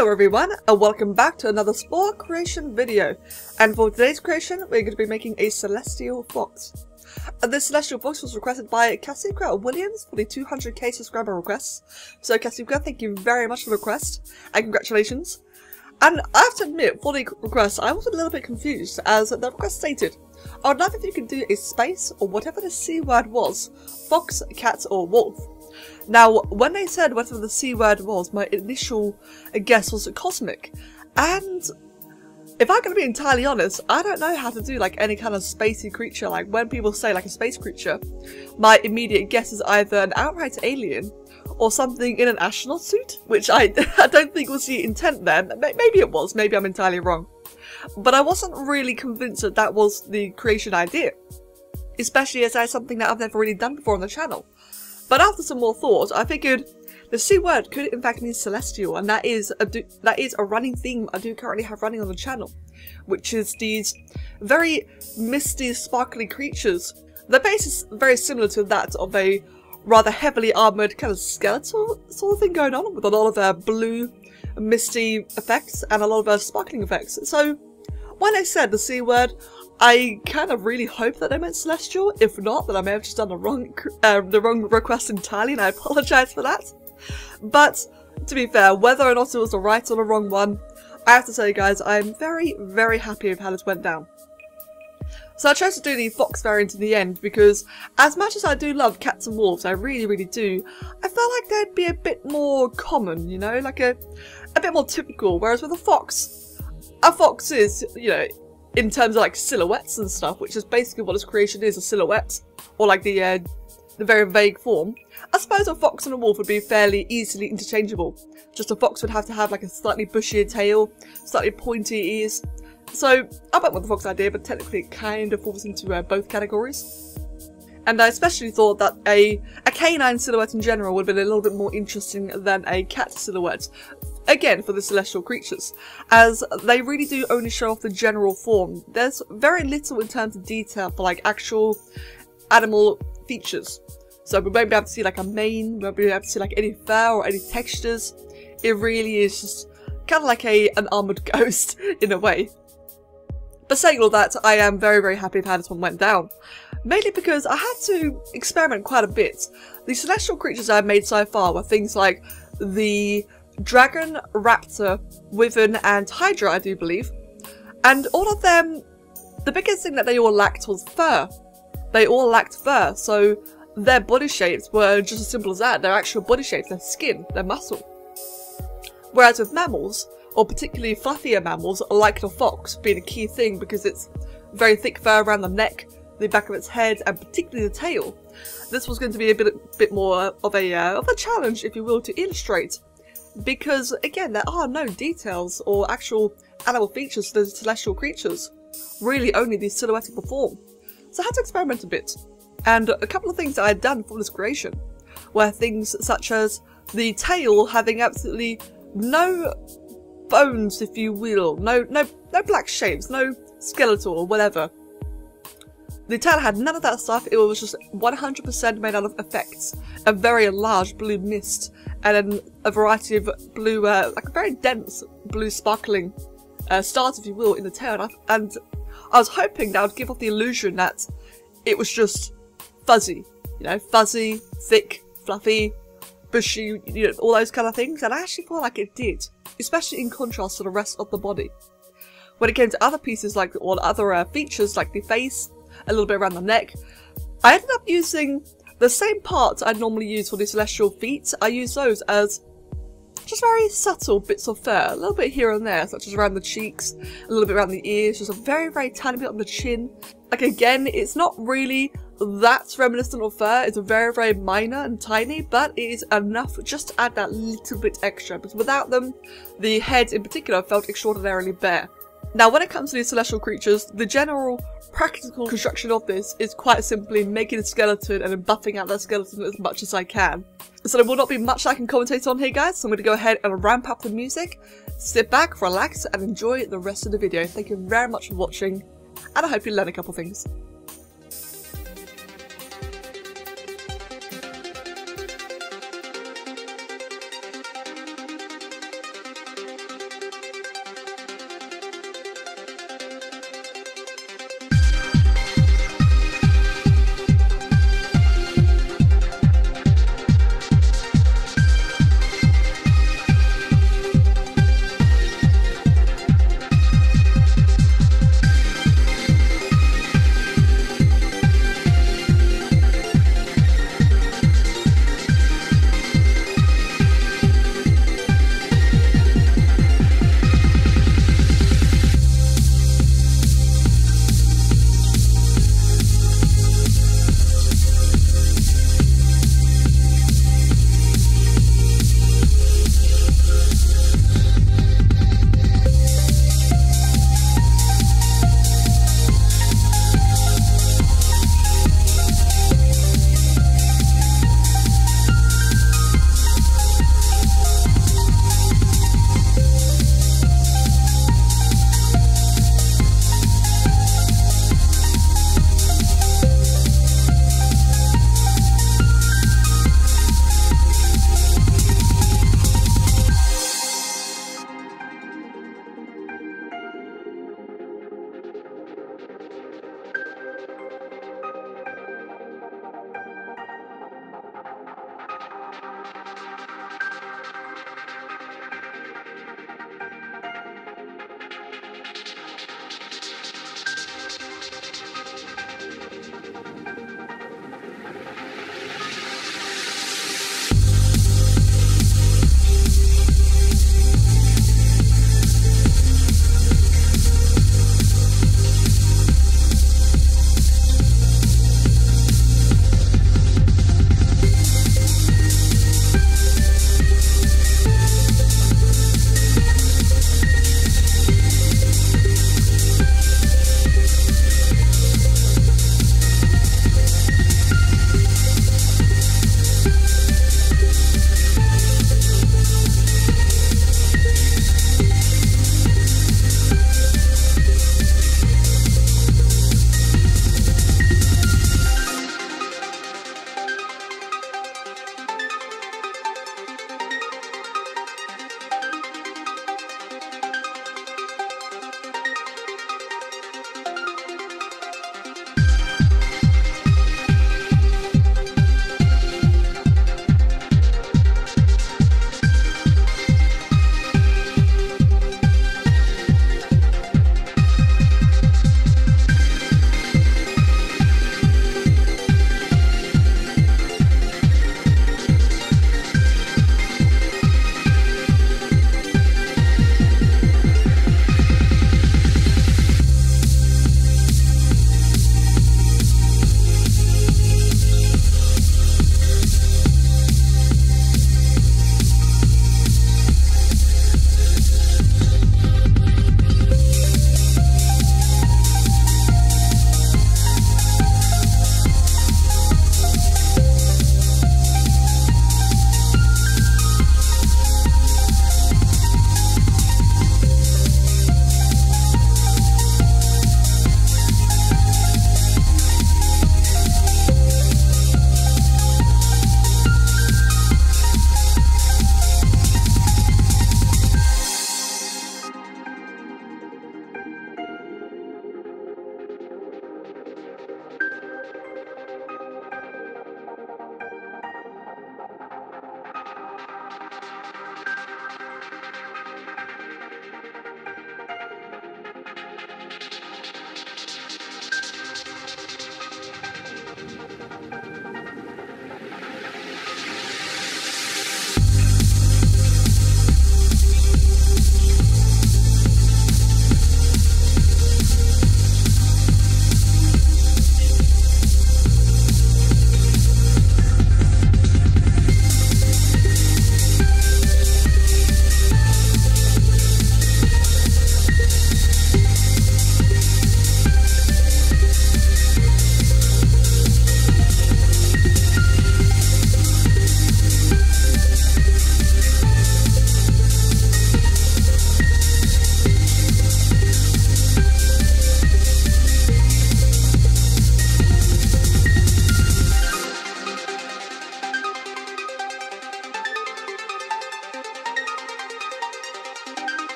Hello everyone, and welcome back to another Spore creation video. And for today's creation, we're going to be making a celestial fox. This celestial fox was requested by Kiilstofte Williams for the 200k subscriber requests. So Kiilstofte, thank you very much for the request, and congratulations. And I have to admit, for the request, I was a little bit confused, as the request stated, I would love if you could do a space, or whatever the C word was, fox, cat, or wolf. Now, when they said whatever the C word was, my initial guess was cosmic. And if I'm going to be entirely honest, I don't know how to do like any kind of spacey creature. Like when people say like a space creature, my immediate guess is either an outright alien or something in an astronaut suit, which I don't think was the intent there. Maybe it was, maybe I'm entirely wrong. But I wasn't really convinced that that was the creation idea, especially as that's something that I've never really done before on the channel. But after some more thought, I figured the C word could in fact mean celestial, and that is a running theme I do currently have running on the channel, which is these very misty, sparkly creatures. Their base is very similar to that of a rather heavily armoured kind of skeletal sort of thing going on, with a lot of blue, misty effects and a lot of sparkling effects. So when I said the C word, I kind of really hope that I meant celestial. If not, then I may have just done the wrong request entirely, and I apologise for that. But to be fair, whether or not it was the right or the wrong one, I have to say, guys, I'm very, very happy with how this went down. So I chose to do the fox variant in the end because, as much as I do love cats and wolves, I really, really do, I felt like they'd be a bit more common, you know, like a bit more typical. Whereas with a fox is, you know, in terms of like silhouettes and stuff, which is basically what this creation is, a silhouette, or like the very vague form. I suppose a fox and a wolf would be fairly easily interchangeable. Just a fox would have to have like a slightly bushier tail, slightly pointy ears. So I went with the fox idea, but technically it kind of falls into both categories. And I especially thought that a canine silhouette in general would have been a little bit more interesting than a cat silhouette. Again, for the celestial creatures, as they really do only show off the general form. There's very little in terms of detail for like actual animal features. So we won't be able to see like a mane, we won't be able to see like any fur or any textures. It really is just kind of like an armoured ghost in a way. But saying all that, I am very, very happy with how this one went down. Mainly because I had to experiment quite a bit. The celestial creatures I've made so far were things like the dragon, raptor, wyvern and hydra, I do believe. And all of them, the biggest thing that they all lacked was fur. They all lacked fur, so their body shapes were just as simple as that. Their actual body shapes, their skin, their muscle. Whereas with mammals, or particularly fluffier mammals, like the fox being a key thing because it's very thick fur around the neck, the back of its head, and particularly the tail. This was going to be a bit more of a challenge, if you will, to illustrate. Because, again, there are no details or actual animal features to the celestial creatures. Really only the silhouetted form. So I had to experiment a bit. And a couple of things that I had done for this creation were things such as the tail having absolutely no bones, if you will. No black shapes, no skeletal or whatever. The tail had none of that stuff. It was just 100% made out of effects. A very large blue mist, and then a variety of blue, like a very dense blue sparkling stars, if you will, in the tail. And I was hoping that would give off the illusion that it was just fuzzy. You know, fuzzy, thick, fluffy, bushy, you know, all those kind of things. And I actually feel like it did, especially in contrast to the rest of the body. When it came to other pieces, like all other features, like the face, a little bit around the neck, I ended up using the same parts I'd normally use for the celestial feet. I use those as just very subtle bits of fur, a little bit here and there, such as around the cheeks, a little bit around the ears, just a very, very tiny bit on the chin. Like again, it's not really that reminiscent of fur, it's very, very minor and tiny, but it is enough just to add that little bit extra, because without them, the head in particular felt extraordinarily bare. Now, when it comes to these celestial creatures, the general practical construction of this is quite simply making a skeleton and then buffing out that skeleton as much as I can. So there will not be much I can commentate on here, guys, so I'm going to go ahead and ramp up the music, sit back, relax, and enjoy the rest of the video. Thank you very much for watching, and I hope you learn a couple things.